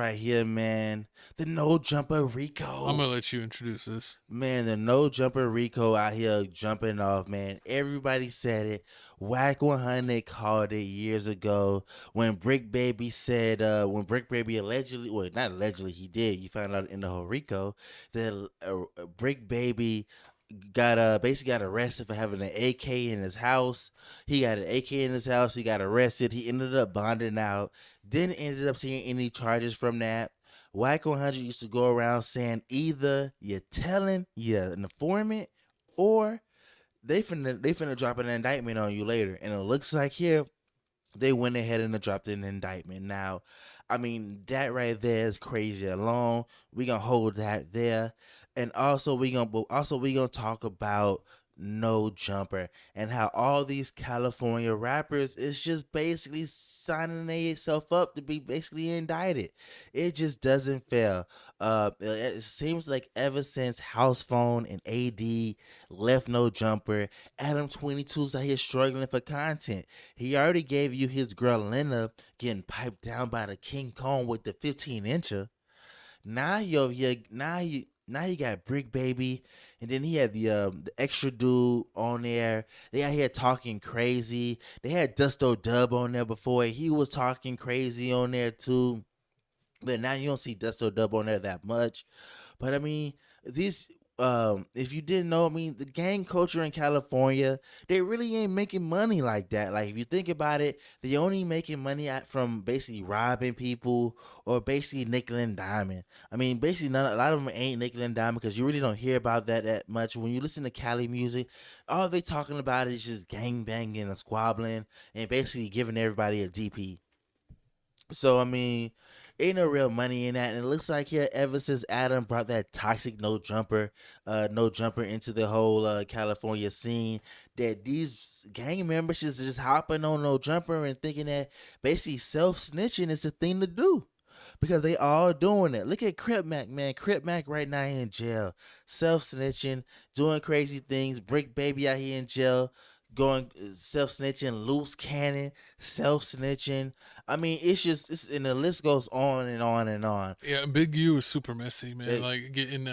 right here, man. The no jumper I'm gonna Rico. let you introduce this. Man, the no jumper Rico out here jumping off, man. Everybody said it. Whack 100 called it years ago when Brick Baby said, when Brick Baby allegedly, well, not allegedly, he did. You found out in the whole Rico that Brick Baby got basically got arrested for having an AK in his house. He got an AK in his house. He got arrested. He ended up bonding out. Didn't ended up seeing any charges from that. Whack 100 used to go around saying either you're telling you're an informant or they finna drop an indictment on you later. And it looks like here they went ahead and dropped an indictment. Now, I mean, that right there is crazy alone. We gonna hold that there. And also we gonna talk about no jumper and how all these California rappers is just basically signing themselves up to be basically indicted. It just doesn't fail. It seems like ever since House Phone and AD left no jumper, Adam 22's out here struggling for content. He already gave you his girl Lena getting piped down by the King Kong with the 15-incher. Now you got Brick Baby, and then he had the extra dude on there. They out here talking crazy. They had Dusto Dub on there before. He was talking crazy on there too. But now you don't see Dusto Dub on there that much. But I mean, these if you didn't know, I mean, the gang culture in California, they really ain't making money like that. Like if you think about it, they only making money from basically robbing people or basically nickel and diamond. I mean, basically a lot of them ain't nickel and diamond because you really don't hear about that much. When you listen to Cali music, all they talking about is just gang banging and squabbling and basically giving everybody a DP. So I mean, ain't no real money in that. And it looks like here ever since Adam brought that toxic no jumper into the whole California scene, that these gang members is just hopping on no jumper and thinking that basically self snitching is the thing to do. Because they all doing it. Look at Crip Mac, man. Crip Mac right now in jail. Self snitching, doing crazy things. Brick Baby out here in jail going self snitching, loose cannon, self snitching. I mean, and the list goes on and on and on. Yeah, Big U is super messy, man. It, Like getting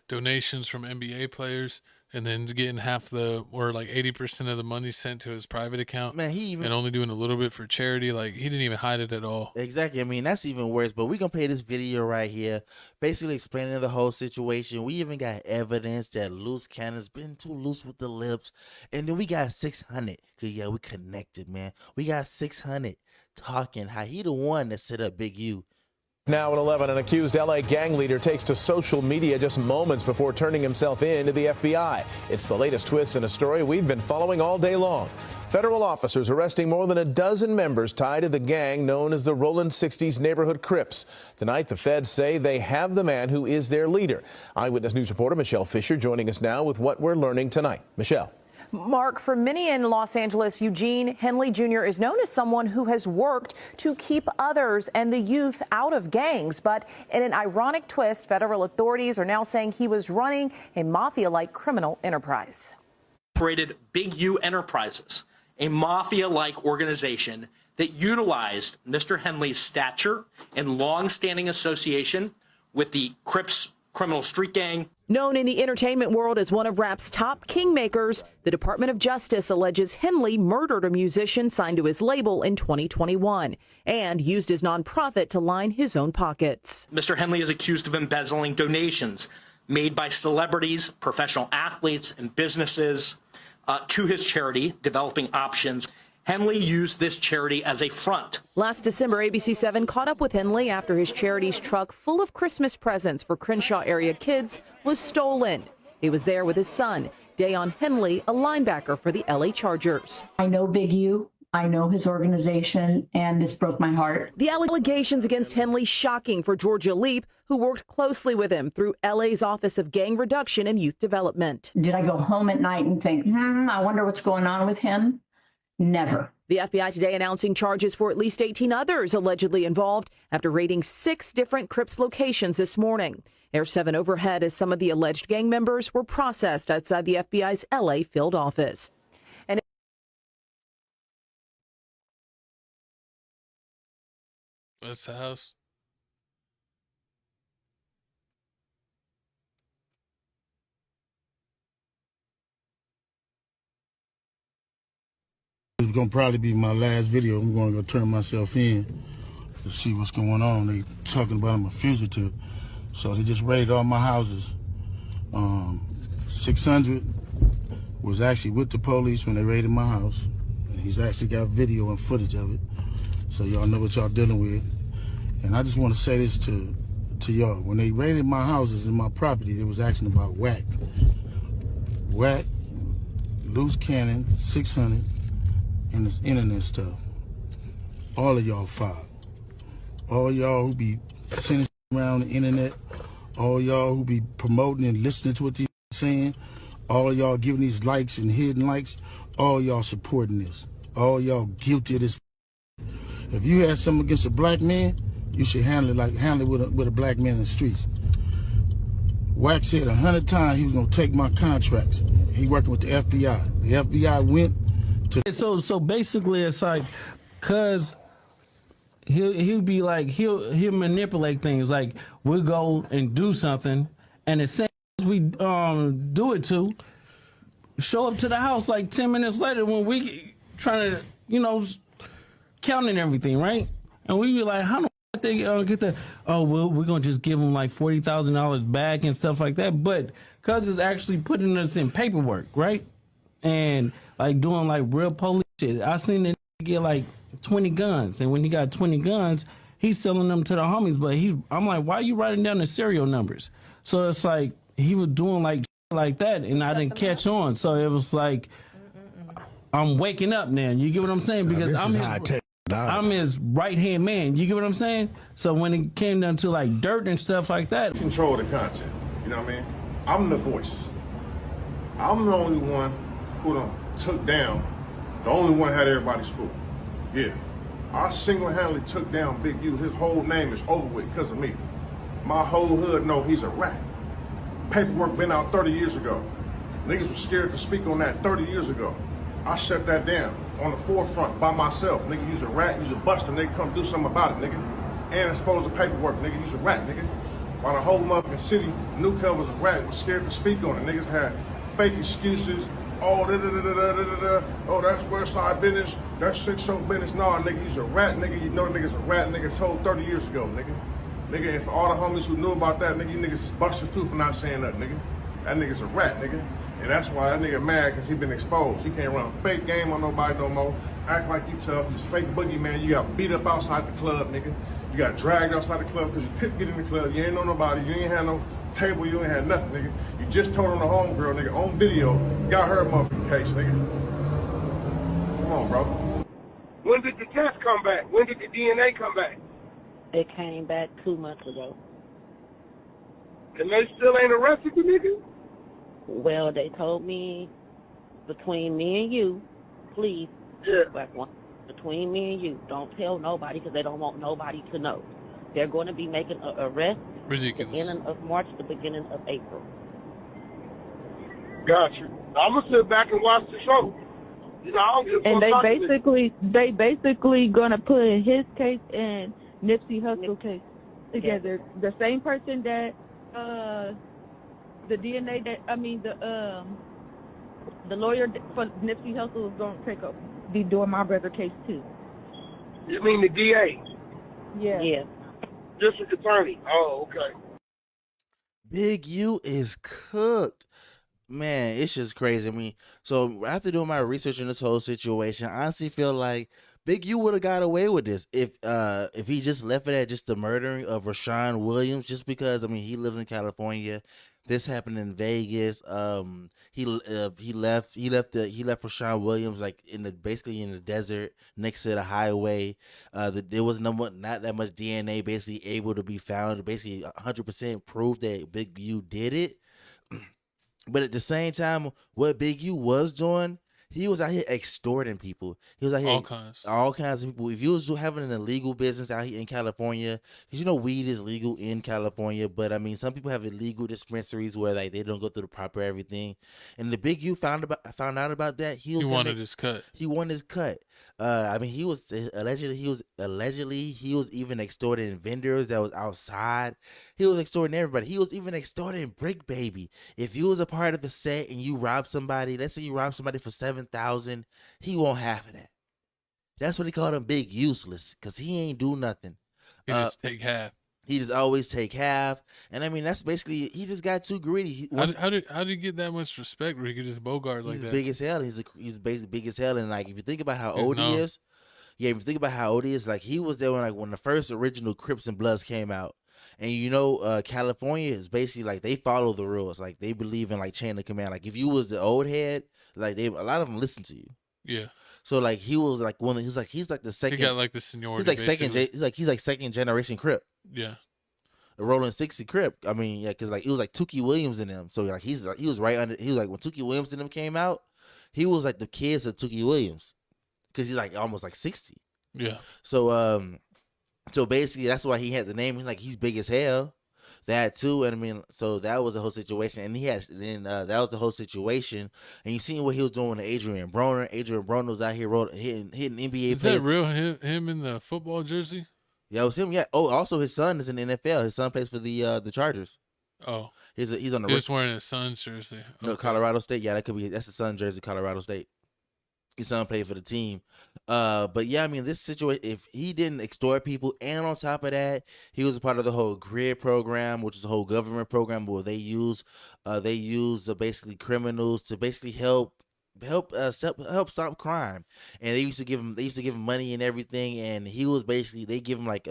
donations from NBA players and then getting half the or like 80% of the money sent to his private account man, he and even only doing a little bit for charity. Like he didn't even hide it at all. exactly. I mean, that's even worse. But we gonna play this video right here, basically explaining the whole situation. We even got evidence that loose cannon's been too loose with the lips, and then we got 600. Cause yeah, we connected, man. We got 600 talking how he the one that set up Big U. Now at 11, an accused LA gang leader takes to social media just moments before turning himself in to the FBI. It's the latest twist in a story we've been following all day long. Federal officers arresting more than a dozen members tied to the gang known as the Roland 60s Neighborhood Crips. Tonight, the feds say they have the man who is their leader. Eyewitness News reporter Michelle Fisher joining us now with what we're learning tonight. Michelle. Mark, for many in Los Angeles, Eugene Henley Jr. is known as someone who has worked to keep others and the youth out of gangs. But in an ironic twist, federal authorities are now saying he was running a mafia-like criminal enterprise. Operated Big U Enterprises, a mafia-like organization that utilized Mr. Henley's stature and long-standing association with the Crips criminal street gang. Known in the entertainment world as one of rap's top kingmakers, the Department of Justice alleges Henley murdered a musician signed to his label in 2021 and used his nonprofit to line his own pockets. Mr. Henley is accused of embezzling donations made by celebrities, professional athletes, and businesses to his charity, Developing Options. Henley used this charity as a front. Last December, ABC 7 caught up with Henley after his charity's truck full of Christmas presents for Crenshaw area kids was stolen. He was there with his son, Dayon Henley, a linebacker for the LA Chargers. I know Big U. I know his organization, and this broke my heart. The allegations against Henley shocking for Georgia Leap, who worked closely with him through LA's Office of Gang Reduction and Youth Development. Did I go home at night and think, I wonder what's going on with him? Never. The FBI today announcing charges for at least 18 others allegedly involved after raiding 6 different Crips locations this morning. Air 7 overhead as some of the alleged gang members were processed outside the FBI's LA field office. That's the house. It's gonna probably be my last video. I'm gonna go turn myself in to see what's going on. They talking about I'm a fugitive. So they just raided all my houses. 600 was actually with the police when they raided my house. And he's actually got video and footage of it. So y'all know what y'all dealing with. And I just want to say this to y'all. When they raided my houses and my property, they was asking about whack, loose cannon, 600, and this internet stuff. All of y'all filed. All y'all who be sending around the internet, all y'all who be promoting and listening to what these saying, all y'all giving these likes and hidden likes, all y'all supporting this. All y'all guilty of this. If you had something against a black man, you should handle it with a black man in the streets. Wack said 100 times he was gonna take my contracts. He working with the FBI. The FBI went to. So basically, it's like, cause he'll be like he'll manipulate things. Like we'll go and do something, and as soon as we do it to, show up to the house like 10 minutes later when we trying to counting everything, right? And we be like, how the fuck they get that? Oh, well, we're gonna just give them like $40,000 back and stuff like that. But cause it's actually putting us in paperwork, right? And like doing like real police shit. I seen it get like 20 guns, and when he got 20 guns, he's selling them to the homies. But I'm like, why are you writing down the serial numbers? So it's like he was doing like that, and I didn't catch on. So it was like I'm waking up now. You get what I'm saying? Because I'm his right hand man. You get what I'm saying? So when it came down to like dirt and stuff like that, control the content. You know what I mean? I'm the voice. I'm the only one who done took down. The only one had everybody spook. Yeah. I single-handedly took down Big U. His whole name is over with because of me. My whole hood know he's a rat. Paperwork been out 30 years ago. Niggas was scared to speak on that 30 years ago. I shut that down on the forefront by myself. Nigga, you's a rat, you's a buster, nigga, come do something about it, nigga. And expose the paperwork, nigga, you's a rat, nigga. While the whole motherfucking city knew Cub was a rat, was scared to speak on it. Niggas had fake excuses. Oh, oh, that's Westside business. That's 6-0 business. Nah, nigga, you's a rat, nigga. You know nigga's a rat, nigga told 30 years ago, nigga. Nigga, and for all the homies who knew about that, nigga, you niggas is busters too for not saying that, nigga. That nigga's a rat, nigga. And that's why that nigga mad, because he been exposed. He can't run a fake game on nobody no more. Act like you tough. He's fake boogeyman. You got beat up outside the club, nigga. You got dragged outside the club because you couldn't get in the club. You ain't know nobody. You ain't had no table. You ain't had nothing, nigga. You just told on the homegirl, nigga, on video. Got her motherfucking case, nigga. Come on, bro. When did the test come back? When did the DNA come back? It came back 2 months ago. And they still ain't arrested the nigga? Well, they told me between me and you, please, between me and you, don't tell nobody because they don't want nobody to know. They're going to be making an arrest Ridiculous. beginning of March, the beginning of April. Gotcha. I'm going to sit back and watch the show. You know, I don't give a And they basically going to put his case and Nipsey Hussle case together. Yes. The same person that the DNA the lawyer for Nipsey Hussle is going to be doing my brother's case too. You mean the DA? Yeah. Yeah. District attorney. Oh, okay. Big U is cooked. Man, it's just crazy. I mean, so after doing my research on this whole situation, I honestly feel like Big U would have got away with this if he just left it at just the murdering of Rashawn Williams, just because, I mean, he lives in California. This happened in Vegas. He left Rashawn Williams like basically in the desert next to the highway. There was not that much DNA basically able to be found. Basically, 100% proof that Big U did it. But at the same time, what Big U was doing, he was out here extorting people. He was out here all kinds of people. If you was having an illegal business out here in California, because you know weed is legal in California, but I mean some people have illegal dispensaries where like they don't go through the proper everything. And the Big U found out about that. He wanted his cut. He wanted his cut. I mean he was even extorting vendors that was outside. He was extorting everybody. He was even extorting Bricc Baby. If you was a part of the set and you robbed somebody, let's say you robbed somebody for $7,000, he won't half of that. That's what he called him, Big Useless, because he ain't do nothing. He just take half. He just always take half, and I mean that's basically he just got too greedy. How did he get that much respect where he could just bogart like that? Big as hell. He's basically big as hell, and like if you think about how old he is, if you think about how old he is, like he was there when the first original Crips and Bloods came out, and California is basically like they follow the rules, like they believe in like chain of command. Like if you was the old head, like a lot of them listen to you. Yeah. So like he was like he's like the second. He got like the seniority. He's like second generation Crip. Yeah. The Rolling 60 Crip. I mean, yeah, because like it was like Tookie Williams in them. So like he was right under. He was like when Tookie Williams in them came out, he was like the kids of Tookie Williams, because he's like almost like 60. Yeah. So so basically that's why he had the name. He's big as hell. That too, and I mean, so that was the whole situation, and that was the whole situation, and you seen what he was doing to Adrian Broner. Adrian Broner was out here hitting NBA. Is that real? Him in the football jersey? Yeah, it was him. Yeah. Oh, also his son is in the NFL. His son plays for the Chargers. Oh, he's on the. He was wearing his son's jersey. No, Colorado State. Yeah, that's the son jersey. Colorado State. His son played for the team. But yeah, I mean, this situation, if he didn't extort people, and on top of that, he was a part of the whole GRID program, which is a whole government program where they use basically criminals to basically help stop crime, and they used to give him money and everything, and he was basically, they give him like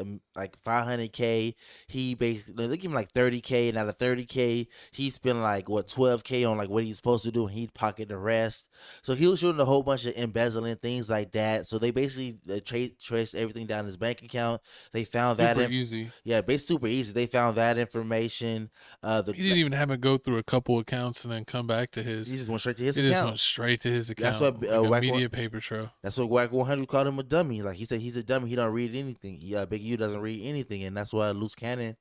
$500K. He basically, they give him like $30K, and out of $30K he spent like $12K on like what he's supposed to do, and he'd pocket the rest. So he was shooting a whole bunch of embezzling things like that. So they basically traced everything down his bank account. They found that easy. Yeah, basically super easy. They found that information. He didn't even have it go through a couple accounts and then come back to his. He just went straight to his account. account. Just went straight to his account. That's what like a media paper trail. That's what Wack 100 called him, a dummy. Like he said, he's a dummy. He don't read anything. Yeah, Big U doesn't read anything, and that's why Loose Cannon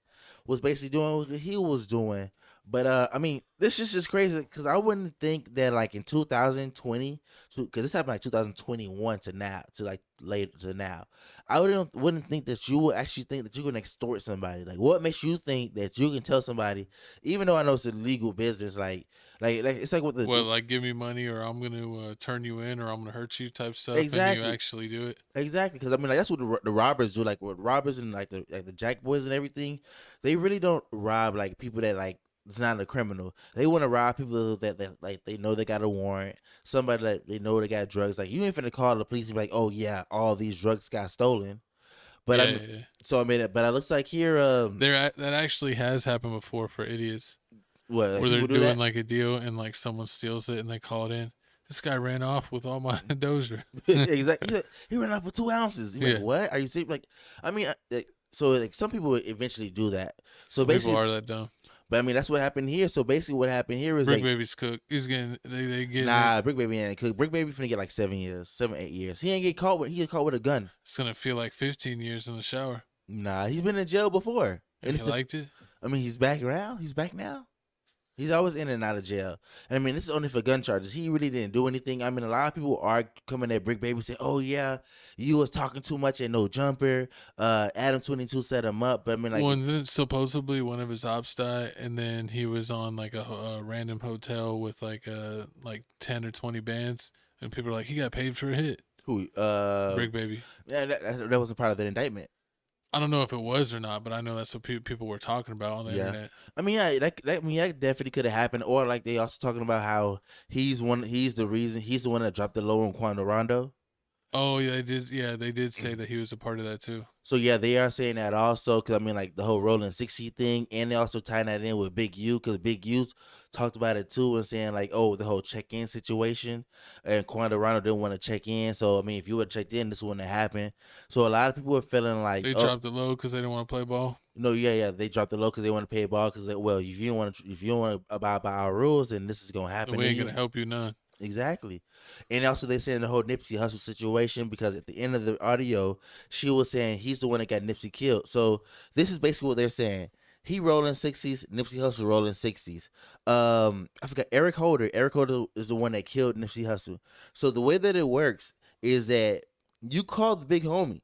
was basically doing what he was doing. But I mean, this is just crazy, because I wouldn't think that like in 2020, because this happened like 2021 to now, to like later to now, I wouldn't think that you would actually think that you can extort somebody. Like, what makes you think that you can tell somebody, even though I know it's a legal business, like it's like what the like give me money, or I'm gonna turn you in, or I'm gonna hurt you type stuff. Exactly. And you actually do it. Exactly, because I mean, like that's what the robbers do. Like with robbers and like the Jack Boys and everything, they really don't rob like people that like. It's not a criminal. They want to rob people that like they know they got a warrant. Somebody that they know they got drugs. Like you ain't finna call the police and be like, oh yeah, all these drugs got stolen. But so I mean, but it looks like here, that actually has happened before for idiots. What, where they're doing like a deal and like someone steals it and they call it in. This guy ran off with all my dozer. Exactly. He ran off with 2 ounces. You're like, what? Are you serious? Like, I mean, so like some people eventually do that. So basically, people are that dumb. But I mean, that's what happened here. So basically, what happened here is Bricc Baby's cooked. He's getting Bricc Baby ain't cooked. Bricc Baby finna get like 7 years, 8 years. He ain't get caught with. He get caught with a gun. It's gonna feel like 15 years in the shower. Nah, he's been in jail before. And he liked it. I mean, he's back around. He's back now. He's always in and out of jail. I mean, this is only for gun charges. He really didn't do anything. I mean, a lot of people are coming at Bricc Baby, say, "Oh yeah, you was talking too much and no jumper." Adam 22 set him up, but I mean, like, supposedly one of his ops died, and then he was on like a random hotel with like 10 or 20 bands, and people are like, he got paid for a hit. Who? Bricc Baby. Yeah, that wasn't part of the indictment. I don't know if it was or not, but I know that's what people were talking about on the internet. I mean, that definitely could have happened. Or like they also talking about how he's the one that dropped the low on Quando Rondo. Oh yeah, they did say that he was a part of that too. So yeah, they are saying that also, because I mean, like the whole Rolling 60 thing, and they also tying that in with Big U, because Big U talked about it too, and saying like, oh, the whole check-in situation, and Quando Rondo didn't want to check in. So I mean, if you would have checked in, this wouldn't have happened. So a lot of people were feeling like they dropped the low because they didn't want to play ball. No, yeah, they dropped the low because they want to play ball. Because if you don't want to abide by our rules, then this is gonna happen. We ain't gonna help you none. Exactly. And also they saying the whole Nipsey Hussle situation, because at the end of the audio, she was saying he's the one that got Nipsey killed. So this is basically what they're saying. He rolling 60s, Nipsey Hussle rolling 60s. I forgot Eric Holder. Eric Holder is the one that killed Nipsey Hussle. So the way that it works is that you call the big homie.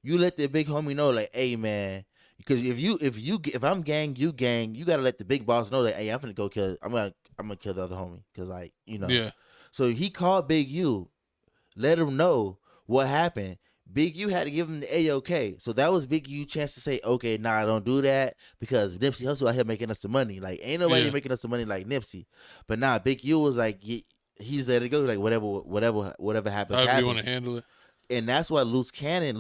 You let the big homie know, like, hey man, because if I'm gang, you gang, you gotta let the big boss know that, hey, I'm gonna kill the other homie, because like, you know. Yeah. So he called Big U, let him know what happened? Big U had to give him the A-OK. So that was Big U chance to say, okay, nah, don't do that because Nipsey Hussle out here making us the money. Like, ain't nobody making us the money like Nipsey. But nah, Big U was like, he's let it go. Like, whatever happens, However happens. you want to handle it. And that's why Loose Cannon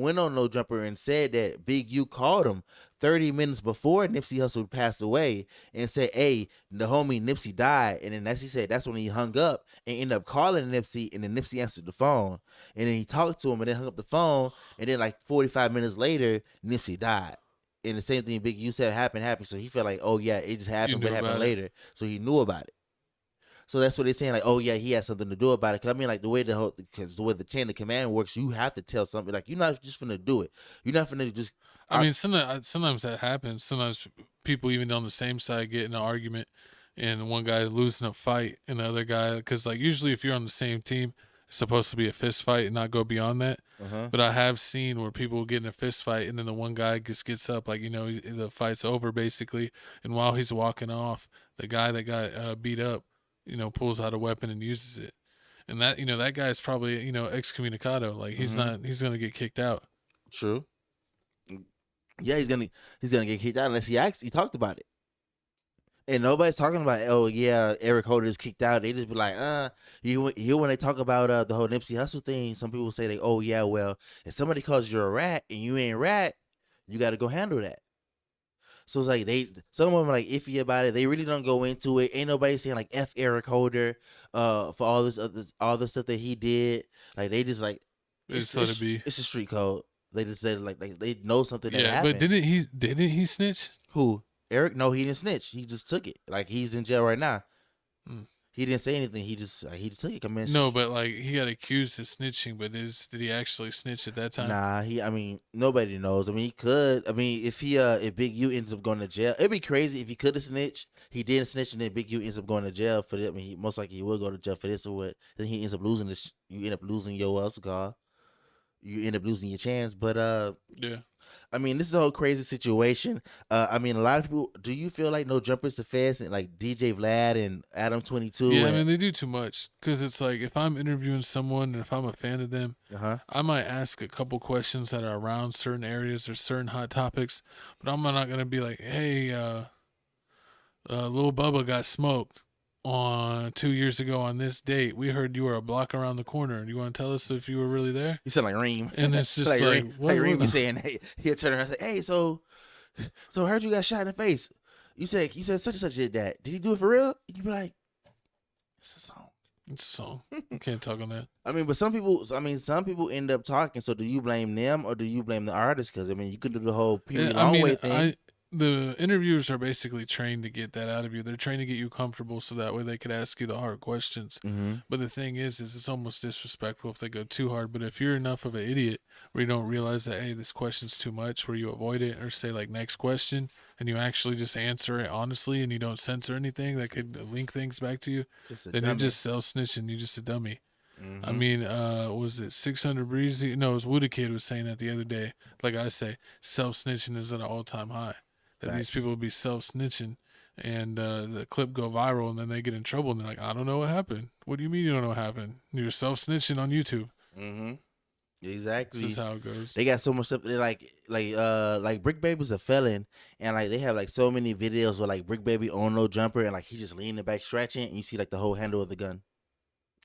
went on No Jumper and said that Big U called him 30 minutes before Nipsey Hussle passed away and said, hey, the homie Nipsey died. And then as he said, that's when he hung up and ended up calling Nipsey, and then Nipsey answered the phone. And then he talked to him and then hung up the phone. And then like 45 minutes later, Nipsey died. And the same thing Big U said happened. So he felt like, oh yeah, it just happened, but it happened later. So he knew about it. So that's what they're saying, like, oh yeah, he had something to do about it. Cause I mean, like the way the chain of command works, you have to tell something. Like, you're not just finna do it. You're not finna just. I mean, sometimes that happens. Sometimes people even on the same side get in an argument, and one guy losing a fight, and the other guy, because like usually if you're on the same team, it's supposed to be a fist fight and not go beyond that. But I have seen where people get in a fist fight, and then the one guy just gets up, like, the fight's over basically, and while he's walking off, the guy that got beat up, pulls out a weapon and uses it. And that, that guy's probably, excommunicado. Like, he's going to get kicked out. True. Yeah, he's gonna get kicked out unless he talked about it. And nobody's talking about, oh yeah, Eric Holder is kicked out. They just be like, when they talk about the whole Nipsey Hussle thing, some people say, like, oh yeah, well, if somebody calls you a rat and you ain't rat, you got to go handle that. So it's like some of them are like iffy about it. They really don't go into it. Ain't nobody saying like F Eric Holder for all the stuff that he did. Like, they just like It's a street code. They just said like they know something that happened. But didn't he snitch? Who? Eric? No, he didn't snitch. He just took it. Like, he's in jail right now. He didn't say anything. He just took it. I mean, no, but like, he got accused of snitching, but did he actually snitch at that time? Nah, nobody knows. I mean, he could. I mean, if Big U ends up going to jail, it'd be crazy if he could have snitched. He didn't snitch, and then Big U ends up going to jail for it. I mean, he most likely will go to jail for this or what. Then he ends up losing this. You end up losing your cigar. You end up losing your chance. But yeah. I mean, this is a whole crazy situation. I mean, a lot of people. Do you feel like No Jumper's the feds and like DJ Vlad and Adam 22? Yeah, I mean, they do too much, because it's like, if I'm interviewing someone and if I'm a fan of them, I might ask a couple questions that are around certain areas or certain hot topics, but I'm not gonna be like, hey, Lil Bubba got smoked on 2 years ago on this date. We heard you were a block around the corner. Do you want to tell us if you were really there? You sound like Reem. And it's just like Reem be saying, hey, he'll turn around and say, hey, so I heard you got shot in the face. You said such and such did that. Did he do it for real? You be like, it's a song. It's a song. You can't talk on that. I mean, but some people end up talking. So do you blame them or do you blame the artist? Because I mean, you could do the whole Pee-wee Longway thing. The interviewers are basically trained to get that out of you. They're trained to get you comfortable so that way they could ask you the hard questions. But the thing is it's almost disrespectful if they go too hard. But if you're enough of an idiot where you don't realize that, hey, this question's too much, where you avoid it or say like next question, and you actually just answer it honestly and you don't censor anything that could link things back to you, then you're just self-snitching. You're just a dummy. I mean, was it 600 Breezy? No, it was Wooda Kid was saying that the other day. Like I say, self-snitching is at an all-time high. That these people will be self-snitching and the clip go viral and then they get in trouble and they're like, I don't know what happened. What do you mean you don't know what happened? You're self-snitching on YouTube. Exactly. This is how it goes. They got so much stuff. They're like Bricc Baby's a felon, and like they have like so many videos where like Bricc Baby on No Jumper and like he just leaning back stretching and you see like the whole handle of the gun.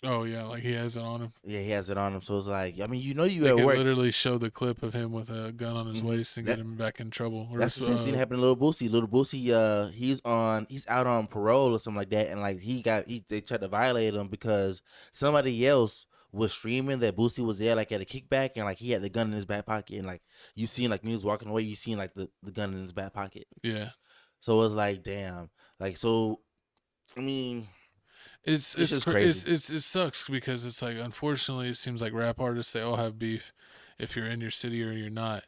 Oh yeah, like he has it on him. Yeah, he has it on him. So it's like, I mean, you they at could work. Literally show the clip of him with a gun on his waist and get him back in trouble. Or That's the same thing that happened to Lil Boosie. Lil Boosie, he's out on parole or something like that, and like they tried to violate him because somebody else was streaming that Boosie was there like at a kickback and like he had the gun in his back pocket and like you seen like when he was walking away, you seen like the gun in his back pocket. Yeah. So it was like, damn, like so. I mean. It's crazy. It sucks because it's like, unfortunately, it seems like rap artists, they all have beef if you're in your city or you're not.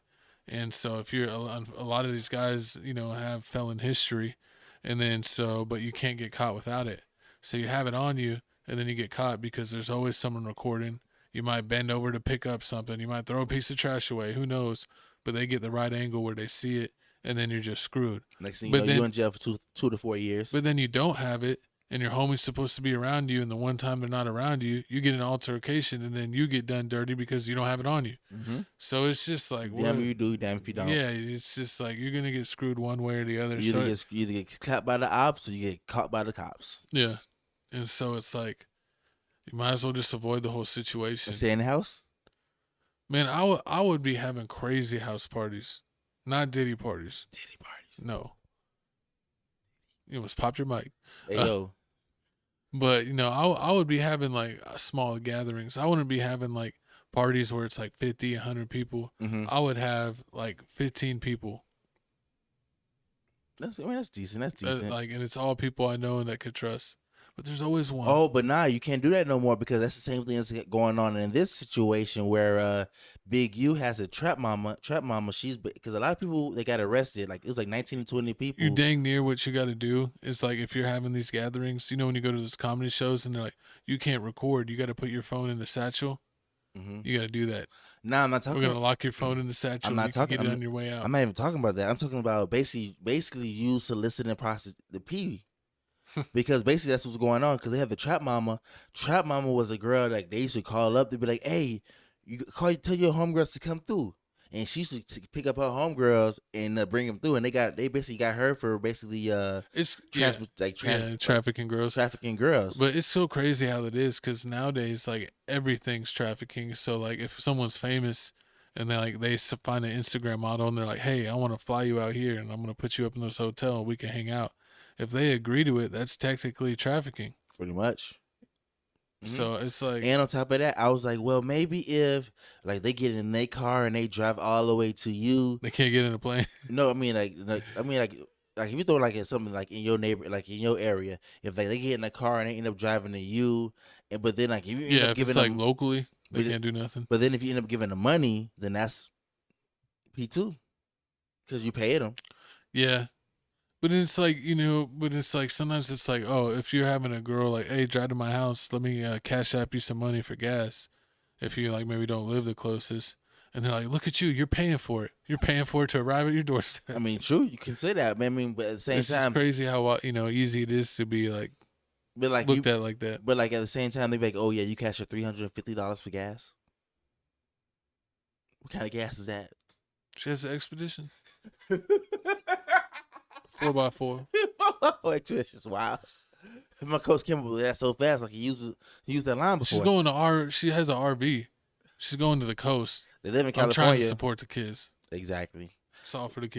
And so if you're a lot of these guys, have felon history, and then but you can't get caught without it. So you have it on you, and then you get caught because there's always someone recording. You might bend over to pick up something. You might throw a piece of trash away. Who knows? But they get the right angle where they see it, and then you're just screwed. Next thing you know, you're in jail for 2 to 4 years. But then you don't have it. and your homie's supposed to be around you, and the one time they're not around you, you get an altercation, and then you get done dirty because you don't have it on you. So it's just like, damn if you do, damn if you don't. Yeah, it's just like you're gonna get screwed one way or the other. You either get clapped by the ops or you get caught by the cops. Yeah, and so it's like you might as well just avoid the whole situation. Stay in the house. Man, I would be having crazy house parties, not Diddy parties. Diddy parties. No. You almost popped your mic. Hey yo. But you know, I would be having like small gatherings. I wouldn't be having like parties where it's like 50, 100 people. I would have like 15 people. That's decent. That's decent. Like, and it's all people I know and that could trust. But there's always one. Oh, but nah, you can't do that no more because that's the same thing that's going on in this situation where Big U has a trap mama. She's because a lot of people they got arrested. Like it was like 19 to 20 people. You dang near what you got to do is like if you're having these gatherings, you know, when you go to those comedy shows and they're like, you can't record. You got to put your phone in the satchel. You got to do that. Nah, I'm not talking. We're gonna lock your phone in the satchel. I'm not talking. Get it on your way out. I'm not even talking about that. I'm talking about basically you soliciting the P. Because basically that's what's going on. Because they have the trap mama. Trap mama was a girl like they used to call up. They'd be like, "Hey, tell your homegirls to come through." And she used to pick up her homegirls and bring them through. And they basically got her for basically trafficking girls. Trafficking girls. But it's so crazy how it is because nowadays like everything's trafficking. So like if someone's famous and they find an Instagram model and they're like, "Hey, I want to fly you out here and I'm gonna put you up in this hotel and we can hang out." If they agree to it, that's technically trafficking. Pretty much. So it's like, and on top of that, I was like, well, maybe if like they get in their car and they drive all the way to you, they can't get in a plane. No, I mean like if you throw like at something like in your neighbor, like in your area, if they get in a car and they end up driving to you, but then like if you end up giving it's like them locally, they can't do nothing. But then if you end up giving them money, then that's P2 because you paid them. Yeah. But it's like, you know, sometimes it's like, oh, if you're having a girl like, hey, drive to my house, let me cash app you some money for gas. If you like maybe don't live the closest. And they're like, look at you, you're paying for it. You're paying for it to arrive at your doorstep. I mean, true, you can say that. I mean, but at the same time. It's crazy how, easy it is to be like, looked at like that. But like at the same time, they be like, oh yeah, you cash your $350 for gas. What kind of gas is that? She has an Expedition. 4x4. Expedition's wild. My coach came up with that so fast, like he used that line before. She's going she has an RV. She's going to the coast. They live in California. I'm trying to support the kids. Exactly. It's all for the kids.